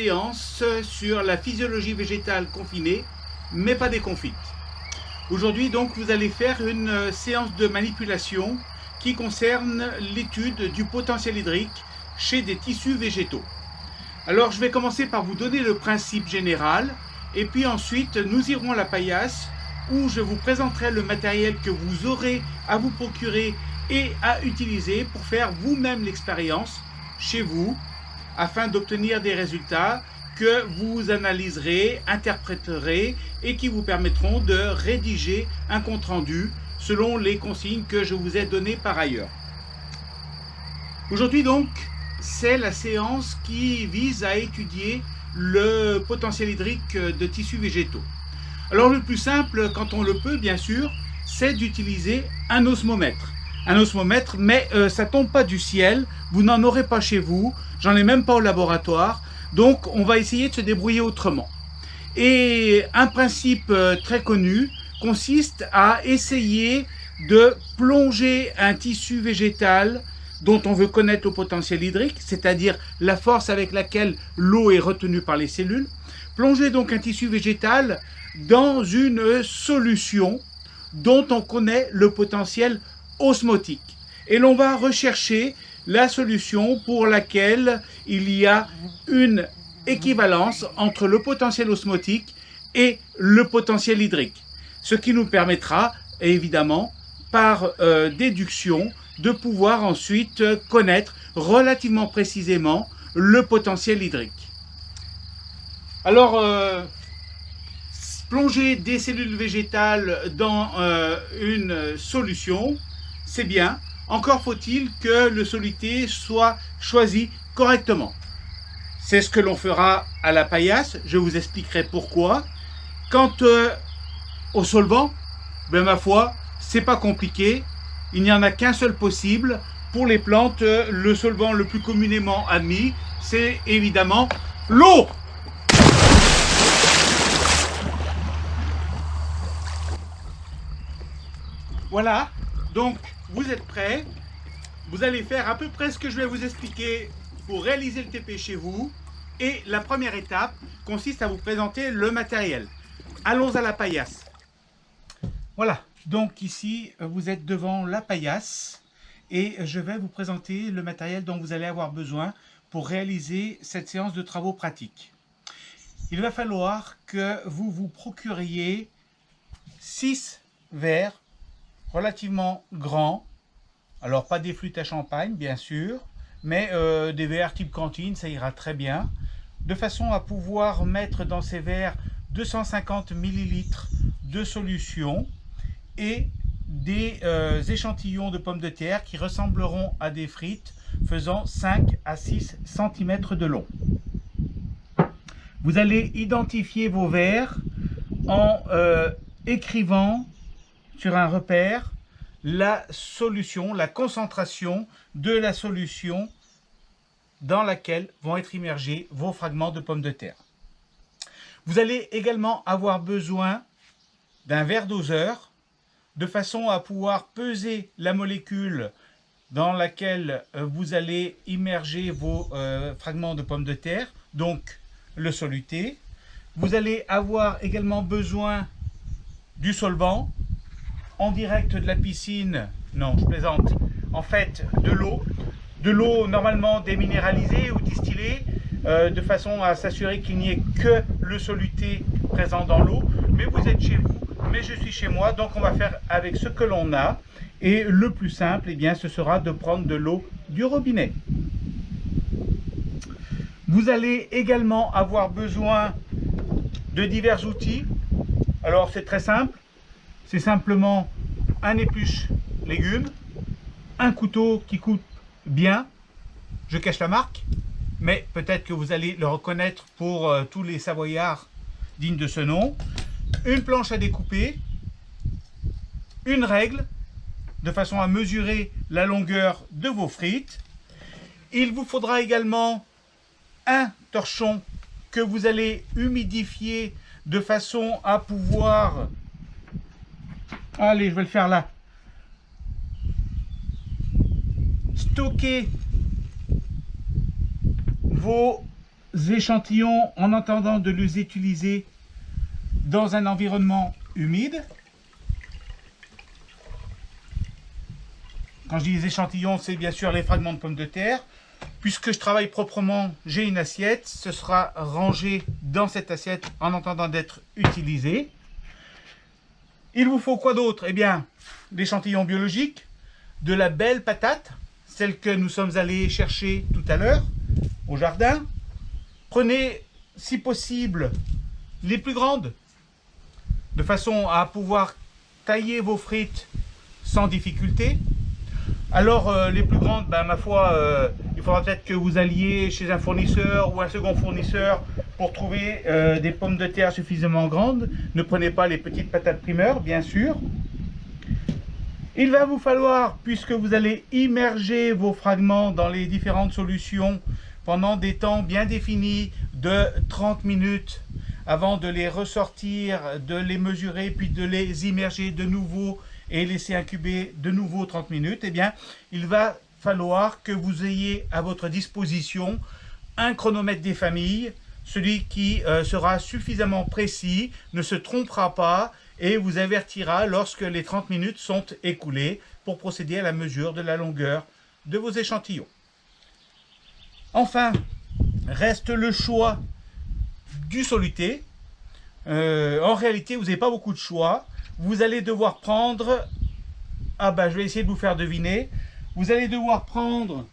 séance sur la physiologie végétale confinée, mais pas déconfite. Aujourd'hui donc vous allez faire une séance de manipulation qui concerne l'étude du potentiel hydrique chez des tissus végétaux. Alors je vais commencer par vous donner le principe général et puis ensuite nous irons à la paillasse où je vous présenterai le matériel que vous aurez à vous procurer et à utiliser pour faire vous-même l'expérience chez vous afin d'obtenir des résultats que vous analyserez, interpréterez et qui vous permettront de rédiger un compte-rendu selon les consignes que je vous ai données par ailleurs. Aujourd'hui donc, c'est la séance qui vise à étudier le potentiel hydrique de tissus végétaux. Alors le plus simple, quand on le peut bien sûr, c'est d'utiliser un osmomètre. Un osmomètre, mais ça tombe pas du ciel, vous n'en aurez pas chez vous, j'en ai même pas au laboratoire, donc on va essayer de se débrouiller autrement. Et un principe très connu consiste à essayer de plonger un tissu végétal dont on veut connaître le potentiel hydrique, c'est-à-dire la force avec laquelle l'eau est retenue par les cellules, plonger donc un tissu végétal dans une solution dont on connaît le potentiel osmotique. Et l'on va rechercher la solution pour laquelle il y a une équivalence entre le potentiel osmotique et le potentiel hydrique. Ce qui nous permettra, évidemment, par déduction, de pouvoir ensuite connaître relativement précisément le potentiel hydrique. Alors, plonger des cellules végétales dans une solution, c'est bien. Encore faut-il que le soluté soit choisi correctement. C'est ce que l'on fera à la paillasse, je vous expliquerai pourquoi. Quant au solvant, ben ma foi, c'est pas compliqué. Il n'y en a qu'un seul possible. Pour les plantes, le solvant le plus communément admis, c'est évidemment l'eau. Voilà, donc vous êtes prêts. Vous allez faire à peu près ce que je vais vous expliquer pour réaliser le TP chez vous. Et la première étape consiste à vous présenter le matériel. Allons à la paillasse. Voilà, donc ici vous êtes devant la paillasse et je vais vous présenter le matériel dont vous allez avoir besoin pour réaliser cette séance de travaux pratiques. Il va falloir que vous vous procuriez 6 verres relativement grands. Alors pas des flûtes à champagne bien sûr, mais des verres type cantine, ça ira très bien. De façon à pouvoir mettre dans ces verres 250 ml de solution et des échantillons de pommes de terre qui ressembleront à des frites faisant 5 à 6 cm de long. Vous allez identifier vos verres en écrivant sur un repère la solution, la concentration de la solution dans laquelle vont être immergés vos fragments de pommes de terre. Vous allez également avoir besoin d'un verre doseur de façon à pouvoir peser la molécule dans laquelle vous allez immerger vos fragments de pommes de terre, donc le soluté. Vous allez avoir également besoin du solvant en direct de la piscine, non je plaisante, en fait de l'eau normalement déminéralisée ou distillée, de façon à s'assurer qu'il n'y ait que le soluté présent dans l'eau, mais vous êtes chez vous, mais je suis chez moi, donc on va faire avec ce que l'on a, et le plus simple, eh bien, ce sera de prendre de l'eau du robinet. Vous allez également avoir besoin de divers outils. Alors c'est très simple, c'est simplement un épluche légumes, un couteau qui coupe bien, je cache la marque, mais peut-être que vous allez le reconnaître pour tous les Savoyards dignes de ce nom, une planche à découper, une règle, de façon à mesurer la longueur de vos frites. Il vous faudra également un torchon que vous allez humidifier de façon à pouvoir... Allez, je vais le faire là. Stocker vos échantillons en attendant de les utiliser dans un environnement humide. Quand je dis les échantillons, c'est bien sûr les fragments de pommes de terre. Puisque je travaille proprement, j'ai une assiette. Ce sera rangé dans cette assiette en attendant d'être utilisé. Il vous faut quoi d'autre? Eh bien, l'échantillon biologique, de la belle patate, celle que nous sommes allés chercher tout à l'heure au jardin. Prenez, si possible, les plus grandes, de façon à pouvoir tailler vos frites sans difficulté. Alors, les plus grandes, ben, ma foi, il faudra peut-être que vous alliez chez un fournisseur ou un second fournisseur pour trouver des pommes de terre suffisamment grandes. Ne prenez pas les petites patates primeurs, bien sûr. Il va vous falloir, puisque vous allez immerger vos fragments dans les différentes solutions pendant des temps bien définis de 30 minutes, avant de les ressortir, de les mesurer, puis de les immerger de nouveau et laisser incuber de nouveau 30 minutes, eh bien, il va falloir que vous ayez à votre disposition un chronomètre des familles, celui qui sera suffisamment précis, ne se trompera pas et vous avertira lorsque les 30 minutes sont écoulées pour procéder à la mesure de la longueur de vos échantillons. Enfin, reste le choix du soluté. En réalité, vous n'avez pas beaucoup de choix. Vous allez devoir prendre, je vais essayer de vous faire deviner, vous allez devoir prendre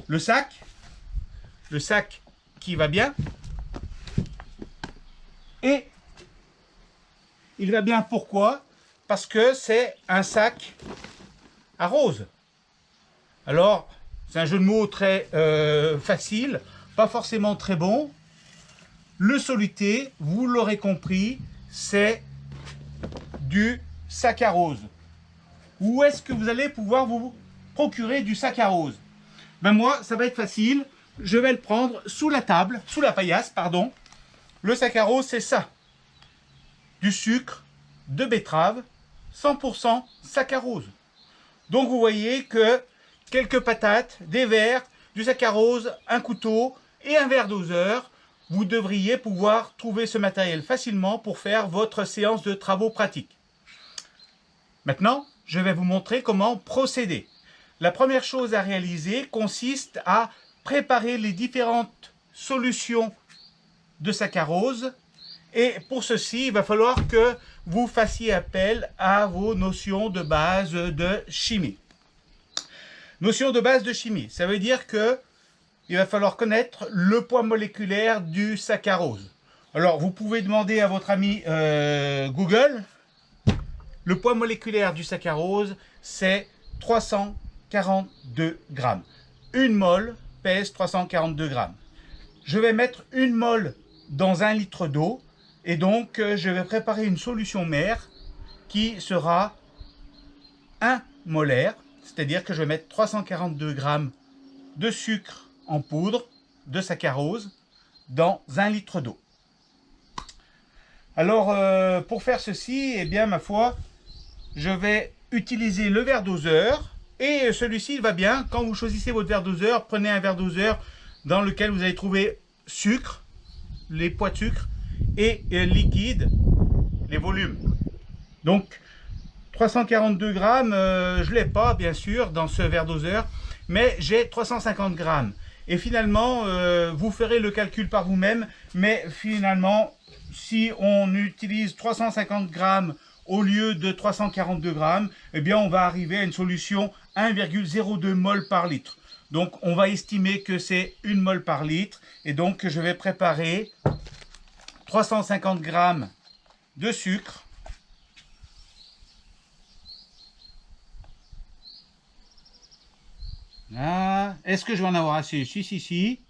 le sac qui va bien, et il va bien pourquoi? Parce que c'est un sac à rose. Alors, c'est un jeu de mots très facile, pas forcément très bon. Le soluté, vous l'aurez compris, c'est du saccharose. Où est-ce que vous allez pouvoir vous procurer du saccharose? Ben moi, ça va être facile. Je vais le prendre sous la table, sous la paillasse, pardon. Le saccharose, c'est ça. Du sucre de betterave, 100% saccharose. Donc vous voyez que quelques patates, des verres, du saccharose, un couteau et un verre doseur, vous devriez pouvoir trouver ce matériel facilement pour faire votre séance de travaux pratiques. Maintenant, je vais vous montrer comment procéder. La première chose à réaliser consiste à préparer les différentes solutions de saccharose. Et pour ceci, il va falloir que vous fassiez appel à vos notions de base de chimie. Notion de base de chimie, ça veut dire que il va falloir connaître le poids moléculaire du saccharose. Alors, vous pouvez demander à votre ami Google. Le poids moléculaire du saccharose, c'est 342 grammes. Une mole pèse 342 grammes. Je vais mettre une mole dans 1 litre d'eau et donc je vais préparer une solution mère qui sera 1 molaire, c'est-à-dire que je vais mettre 342 grammes de sucre en poudre de saccharose dans 1 litre d'eau. Alors, pour faire ceci, eh bien, ma foi, je vais utiliser le verre doseur. Et celui-ci, il va bien. Quand vous choisissez votre verre doseur, prenez un verre doseur dans lequel vous allez trouver sucre, les poids de sucre, et liquide, les volumes. Donc, 342 grammes, je ne l'ai pas, bien sûr, dans ce verre doseur, mais j'ai 350 grammes. Et finalement, vous ferez le calcul par vous-même, mais finalement, si on utilise 350 grammes au lieu de 342 grammes, eh bien, on va arriver à une solution 1,02 mol par litre. Donc, on va estimer que c'est 1 mol par litre. Et donc, je vais préparer 350 grammes de sucre. Ah, est-ce que je vais en avoir assez? Si.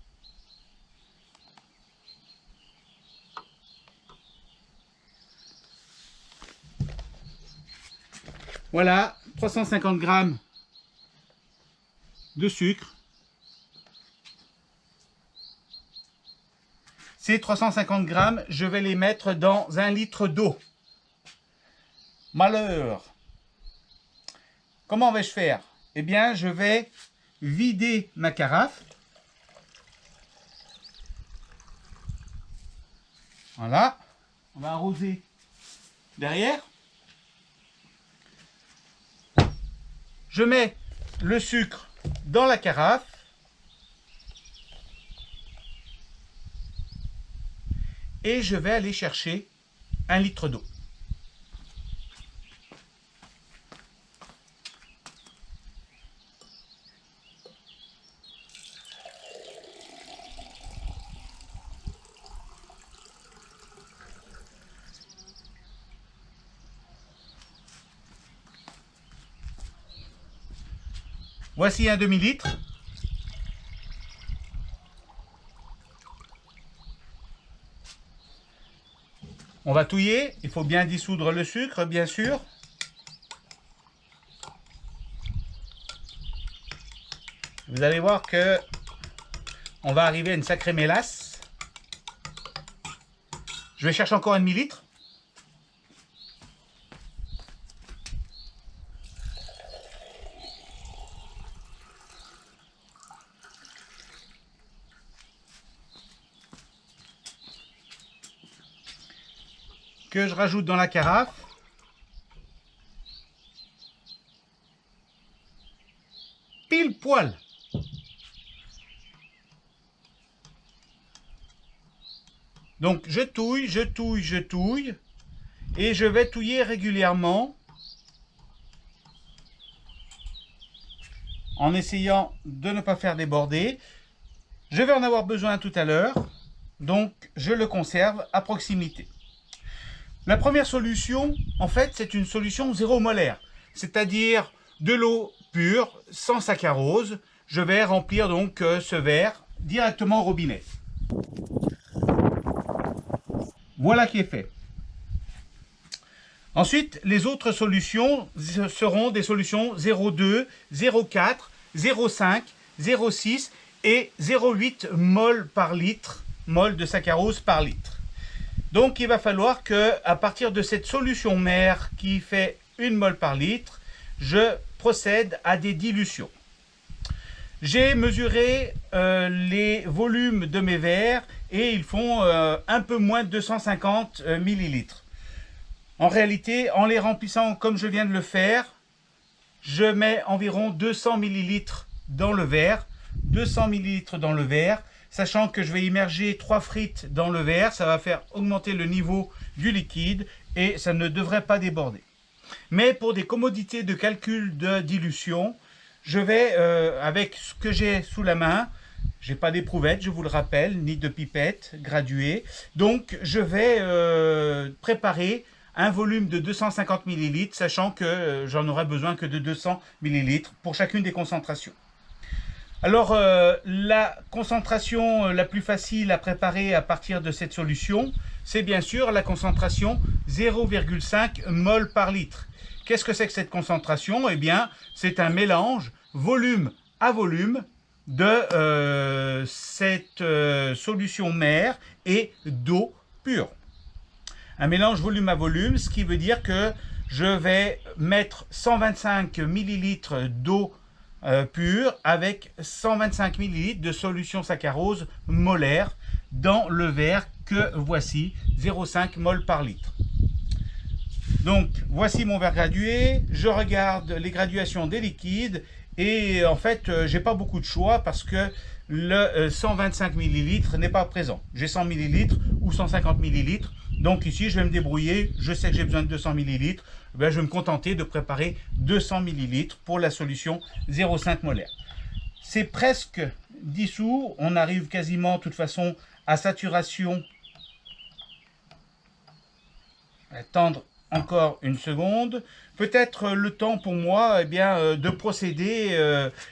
Voilà, 350 grammes de sucre. Ces 350 grammes, je vais les mettre dans 1 litre d'eau. Malheur. Comment vais-je faire? Eh bien, je vais vider ma carafe. Voilà. On va arroser derrière. Je mets le sucre dans la carafe. Et je vais aller chercher 1 litre d'eau. Voici un demi-litre. On va touiller, il faut bien dissoudre le sucre, bien sûr. Vous allez voir que on va arriver à une sacrée mélasse. Je vais chercher encore un demi-litre. Que je rajoute dans la carafe. Pile poil. Donc je touille, je touille, je touille. Et je vais touiller régulièrement. En essayant de ne pas faire déborder. Je vais en avoir besoin tout à l'heure. Donc je le conserve à proximité. La première solution, en fait, c'est une solution zéro molaire, c'est-à-dire de l'eau pure, sans saccharose. Je vais remplir donc ce verre directement au robinet. Voilà qui est fait. Ensuite, les autres solutions seront des solutions 0,2, 0,4, 0,5, 0,6 et 0,8 mol par litre, mol de saccharose par litre. Donc il va falloir que, à partir de cette solution mère qui fait 1 mol par litre, je procède à des dilutions. J'ai mesuré les volumes de mes verres et ils font un peu moins de 250 millilitres. En réalité, en les remplissant comme je viens de le faire, je mets environ 200 millilitres dans le verre. 200 millilitres dans le verre. Sachant que je vais immerger 3 frites dans le verre, ça va faire augmenter le niveau du liquide et ça ne devrait pas déborder. Mais pour des commodités de calcul de dilution, je vais, avec ce que j'ai sous la main, je n'ai pas d'éprouvette, je vous le rappelle, ni de pipette graduée, donc je vais préparer un volume de 250 ml, sachant que j'en aurai besoin que de 200 ml pour chacune des concentrations. Alors, la concentration la plus facile à préparer à partir de cette solution, c'est bien sûr la concentration 0,5 mol par litre. Qu'est-ce que c'est que cette concentration? Eh bien, c'est un mélange volume à volume de cette solution mère et d'eau pure. Un mélange volume à volume, ce qui veut dire que je vais mettre 125 ml d'eau pure avec 125 ml de solution saccharose molaire dans le verre que voici, 0,5 mol par litre. Donc voici mon verre gradué, je regarde les graduations des liquides et en fait j'ai pas beaucoup de choix parce que le 125 ml n'est pas présent. J'ai 100 ml ou 150 ml, donc ici je vais me débrouiller, je sais que j'ai besoin de 200 ml, ben, je vais me contenter de préparer 200 ml pour la solution 0,5 molaire. C'est presque dissous, on arrive quasiment de toute façon à saturation. Attendre encore une seconde. Peut-être le temps pour moi de procéder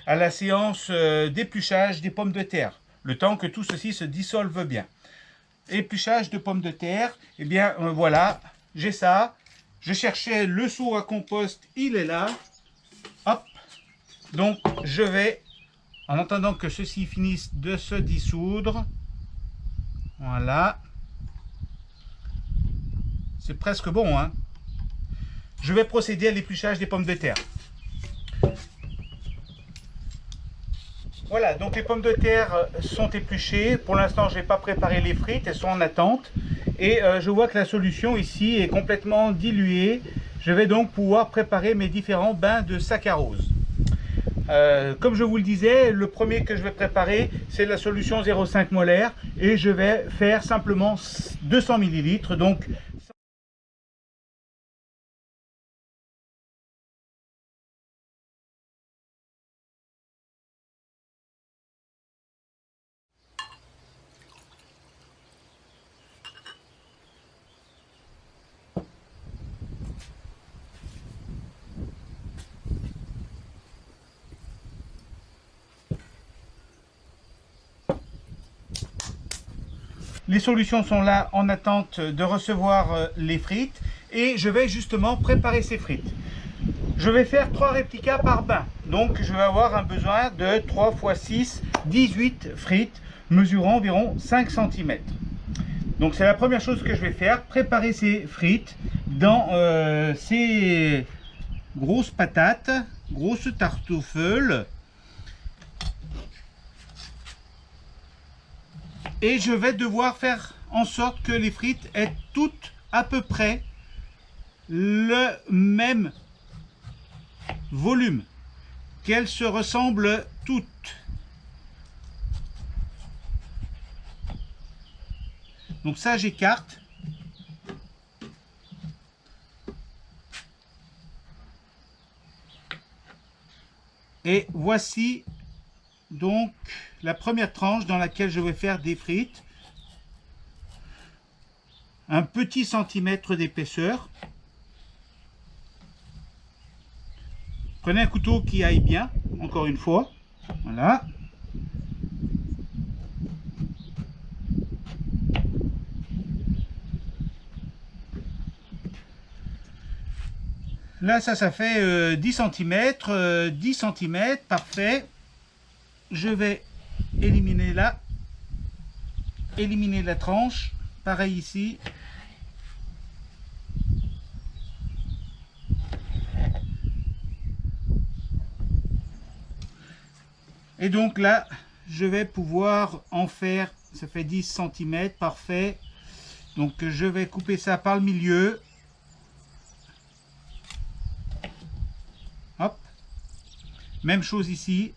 à la séance d'épluchage des pommes de terre. Le temps que tout ceci se dissolve bien. Épluchage de pommes de terre, voilà, j'ai ça. Je cherchais le seau à compost, il est là. Hop. Donc je vais, en attendant que ceci finisse de se dissoudre, voilà. C'est presque bon, hein. Je vais procéder à l'épluchage des pommes de terre. Voilà, donc les pommes de terre sont épluchées. Pour l'instant, je n'ai pas préparé les frites, elles sont en attente. Et je vois que la solution ici est complètement diluée. Je vais donc pouvoir préparer mes différents bains de saccharose. Comme je vous le disais, le premier que je vais préparer, c'est la solution 0,5 molaire. Et je vais faire simplement 200 ml. Donc, les solutions sont là en attente de recevoir les frites et je vais justement préparer ces frites. Je vais faire 3 réplicas par bain, donc je vais avoir un besoin de 3 x 6, 18 frites mesurant environ 5 cm. Donc c'est la première chose que je vais faire, préparer ces frites dans ces grosses patates, grosses tartuffeles. Et je vais devoir faire en sorte que les frites aient toutes à peu près le même volume, qu'elles se ressemblent toutes. Donc ça, j'écarte. Et voici donc la première tranche dans laquelle je vais faire des frites. Un petit centimètre d'épaisseur. Prenez un couteau qui aille bien, encore une fois. Voilà. Là, ça fait 10 cm. 10 cm, parfait. Je vais éliminer là. Éliminer la tranche. Pareil ici. Et donc là, je vais pouvoir en faire, ça fait 10 cm, parfait. Donc je vais couper ça par le milieu. Hop. Même chose ici.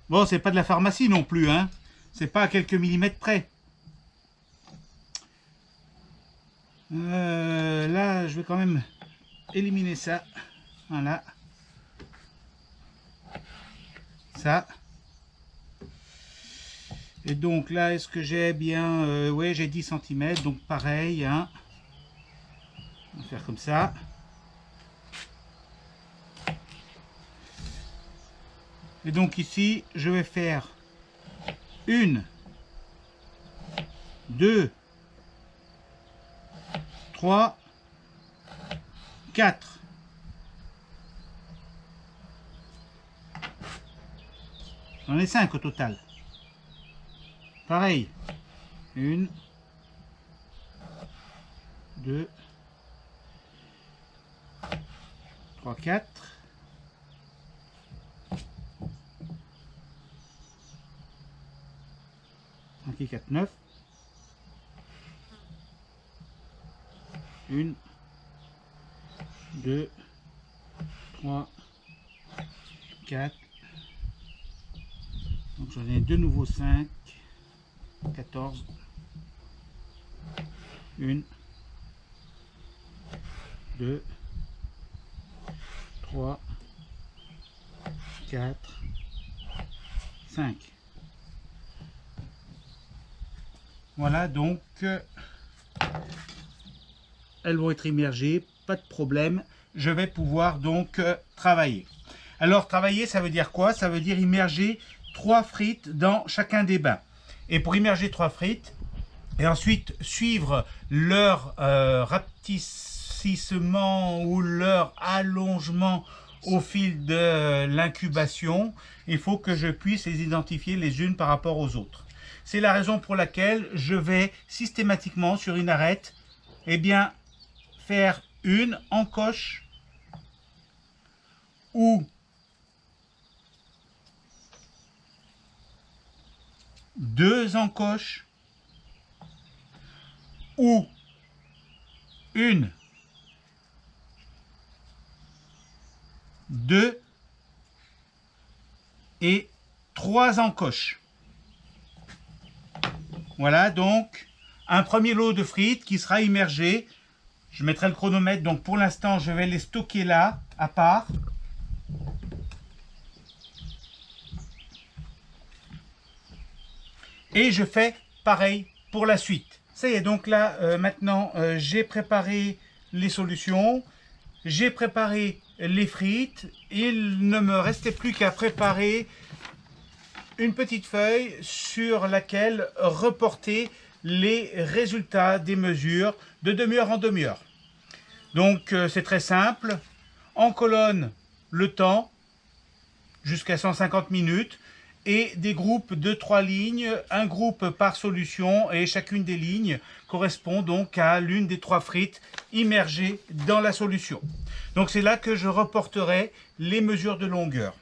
Bon, c'est pas de la pharmacie non plus, hein. C'est pas à quelques millimètres près. Là, je vais quand même éliminer ça. Voilà. Ça. Et donc là, est-ce que j'ai bien... ouais, j'ai 10 cm, donc pareil. Hein. On va faire comme ça. Et donc ici, je vais faire 1, 2, 3, 4. J'en ai 5 au total. Pareil. 1, 2, 3, 4. 5 et 4, 9. 1, 2, 3, 4. Donc j'en ai de nouveau 5, 14. 1, 2, 3, 4, 5. Voilà, donc elles vont être immergées, pas de problème. Je vais pouvoir donc travailler. Alors travailler, ça veut dire quoi? Ça veut dire immerger 3 frites dans chacun des bains. Et pour immerger 3 frites, et ensuite suivre leur rapetissement ou leur allongement au fil de l'incubation, il faut que je puisse les identifier les unes par rapport aux autres. C'est la raison pour laquelle je vais systématiquement sur une arête, eh bien, faire une encoche ou 2 encoches ou 1, 2 et 3 encoches. Voilà donc un premier lot de frites qui sera immergé. Je mettrai le chronomètre, donc pour l'instant je vais les stocker là, à part. Et je fais pareil pour la suite. Ça y est, donc là maintenant j'ai préparé les solutions, j'ai préparé les frites. Il ne me restait plus qu'à préparer une petite feuille sur laquelle reporter les résultats des mesures de demi-heure en demi-heure. Donc c'est très simple. En colonne, le temps jusqu'à 150 minutes et des groupes de 3 lignes, un groupe par solution, et chacune des lignes correspond donc à l'une des 3 frites immergées dans la solution. Donc c'est là que je reporterai les mesures de longueur.